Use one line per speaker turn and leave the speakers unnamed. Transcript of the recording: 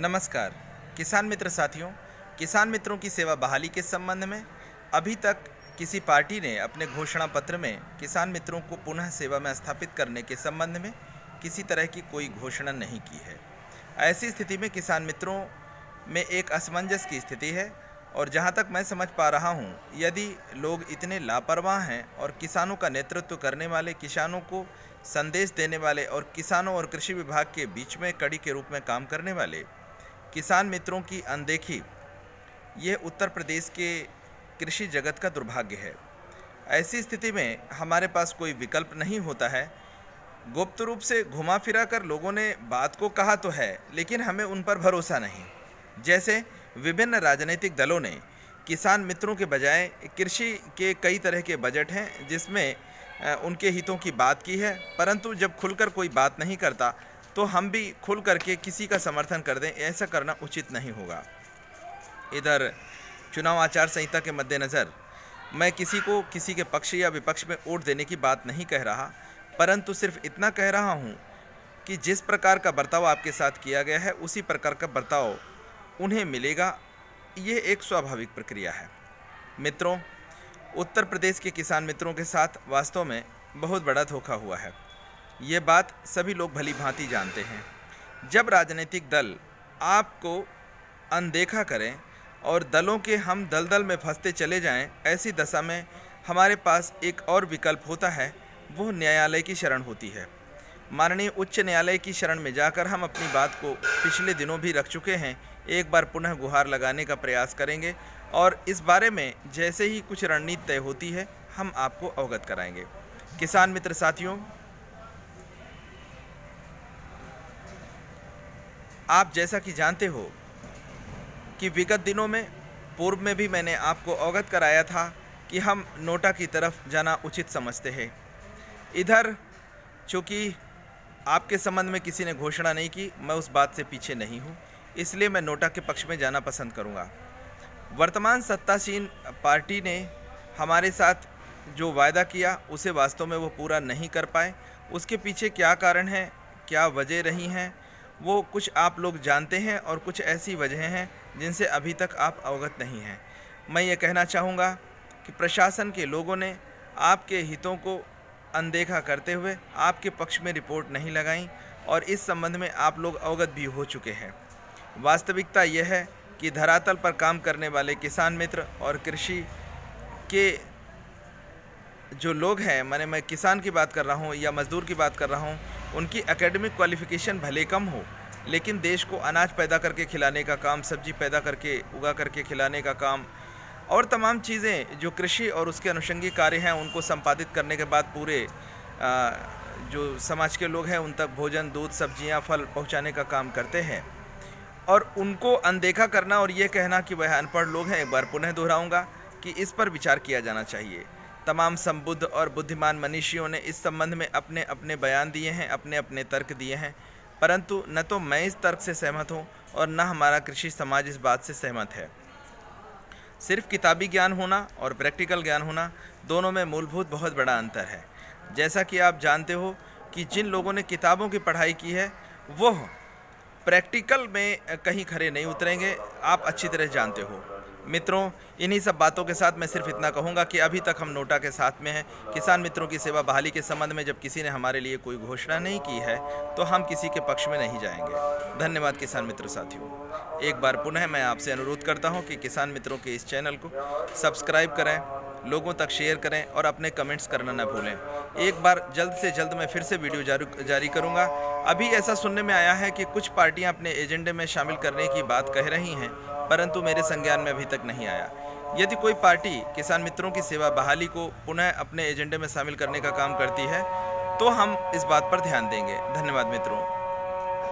नमस्कार किसान मित्र साथियों। किसान मित्रों की सेवा बहाली के संबंध में अभी तक किसी पार्टी ने अपने घोषणा पत्र में किसान मित्रों को पुनः सेवा में स्थापित करने के संबंध में किसी तरह की कोई घोषणा नहीं की है। ऐसी स्थिति में किसान मित्रों में एक असमंजस की स्थिति है और जहां तक मैं समझ पा रहा हूं, यदि लोग इतने लापरवाह हैं और किसानों का नेतृत्व करने वाले, किसानों को संदेश देने वाले और किसानों और कृषि विभाग के बीच में कड़ी के रूप में काम करने वाले किसान मित्रों की अनदेखी, यह उत्तर प्रदेश के कृषि जगत का दुर्भाग्य है। ऐसी स्थिति में हमारे पास कोई विकल्प नहीं होता है। गुप्त रूप से घुमा फिरा कर लोगों ने बात को कहा तो है, लेकिन हमें उन पर भरोसा नहीं। जैसे विभिन्न राजनीतिक दलों ने किसान मित्रों के बजाय कृषि के कई तरह के बजट हैं जिसमें उनके हितों की बात की है, परंतु जब खुलकर कोई बात नहीं करता तो हम भी खुल करके किसी का समर्थन कर दें, ऐसा करना उचित नहीं होगा। इधर चुनाव आचार संहिता के मद्देनज़र मैं किसी को किसी के पक्ष या विपक्ष में वोट देने की बात नहीं कह रहा, परंतु सिर्फ इतना कह रहा हूं कि जिस प्रकार का बर्ताव आपके साथ किया गया है उसी प्रकार का बर्ताव उन्हें मिलेगा। ये एक स्वाभाविक प्रक्रिया है। मित्रों, उत्तर प्रदेश के किसान मित्रों के साथ वास्तव में बहुत बड़ा धोखा हुआ है। ये बात सभी लोग भली भांति जानते हैं। जब राजनीतिक दल आपको अनदेखा करें और दलों के हम दलदल में फंसते चले जाएं, ऐसी दशा में हमारे पास एक और विकल्प होता है, वो न्यायालय की शरण होती है। माननीय उच्च न्यायालय की शरण में जाकर हम अपनी बात को पिछले दिनों भी रख चुके हैं। एक बार पुनः गुहार लगाने का प्रयास करेंगे और इस बारे में जैसे ही कुछ रणनीति तय होती है हम आपको अवगत कराएंगे। किसान मित्र साथियों, आप जैसा कि जानते हो कि विगत दिनों में पूर्व में भी मैंने आपको अवगत कराया था कि हम नोटा की तरफ जाना उचित समझते हैं। इधर चूँकि आपके संबंध में किसी ने घोषणा नहीं की, मैं उस बात से पीछे नहीं हूँ, इसलिए मैं नोटा के पक्ष में जाना पसंद करूँगा। वर्तमान सत्तासीन पार्टी ने हमारे साथ जो वायदा किया उसे वास्तव में वो पूरा नहीं कर पाए। उसके पीछे क्या कारण है, क्या वजह रही हैं, वो कुछ आप लोग जानते हैं और कुछ ऐसी वजहें हैं जिनसे अभी तक आप अवगत नहीं हैं। मैं ये कहना चाहूँगा कि प्रशासन के लोगों ने आपके हितों को अनदेखा करते हुए आपके पक्ष में रिपोर्ट नहीं लगाई और इस संबंध में आप लोग अवगत भी हो चुके हैं। वास्तविकता यह है कि धरातल पर काम करने वाले किसान मित्र और कृषि के जो लोग हैं, मैं किसान की बात कर रहा हूँ या मज़दूर की बात कर रहा हूँ, उनकी एकेडमिक क्वालिफ़िकेशन भले कम हो, लेकिन देश को अनाज पैदा करके खिलाने का काम, सब्जी पैदा करके उगा करके खिलाने का काम और तमाम चीज़ें जो कृषि और उसके अनुषंगी कार्य हैं उनको संपादित करने के बाद पूरे जो समाज के लोग हैं उन तक भोजन, दूध, सब्जियां, फल पहुंचाने का काम करते हैं। और उनको अनदेखा करना और ये कहना कि वह अनपढ़ लोग हैं, एक बार पुनः दोहराऊंगा कि इस पर विचार किया जाना चाहिए। तमाम संबुद्ध और बुद्धिमान मनीषियों ने इस संबंध में अपने अपने बयान दिए हैं, अपने अपने तर्क दिए हैं, परंतु न तो मैं इस तर्क से सहमत हूँ और न हमारा कृषि समाज इस बात से सहमत है। सिर्फ किताबी ज्ञान होना और प्रैक्टिकल ज्ञान होना, दोनों में मूलभूत बहुत बड़ा अंतर है। जैसा कि आप जानते हो कि जिन लोगों ने किताबों की पढ़ाई की है वो प्रैक्टिकल में कहीं खरे नहीं उतरेंगे, आप अच्छी तरह जानते हो। मित्रों, इन्हीं सब बातों के साथ मैं सिर्फ इतना कहूँगा कि अभी तक हम नोटा के साथ में हैं। किसान मित्रों की सेवा बहाली के संबंध में जब किसी ने हमारे लिए कोई घोषणा नहीं की है तो हम किसी के पक्ष में नहीं जाएंगे। धन्यवाद किसान मित्र साथियों। एक बार पुनः मैं आपसे अनुरोध करता हूं कि किसान मित्रों के इस चैनल को सब्सक्राइब करें, लोगों तक शेयर करें और अपने कमेंट्स करना न भूलें। एक बार जल्द से जल्द मैं फिर से वीडियो जारी करूँगा। अभी ऐसा सुनने में आया है कि कुछ पार्टियाँ अपने एजेंडे में शामिल करने की बात कह रही हैं, परंतु मेरे संज्ञान में अभी तक नहीं आया। यदि कोई पार्टी किसान मित्रों की सेवा बहाली को पुनः अपने एजेंडे में शामिल करने का काम करती है तो हम इस बात पर ध्यान देंगे। धन्यवाद मित्रों।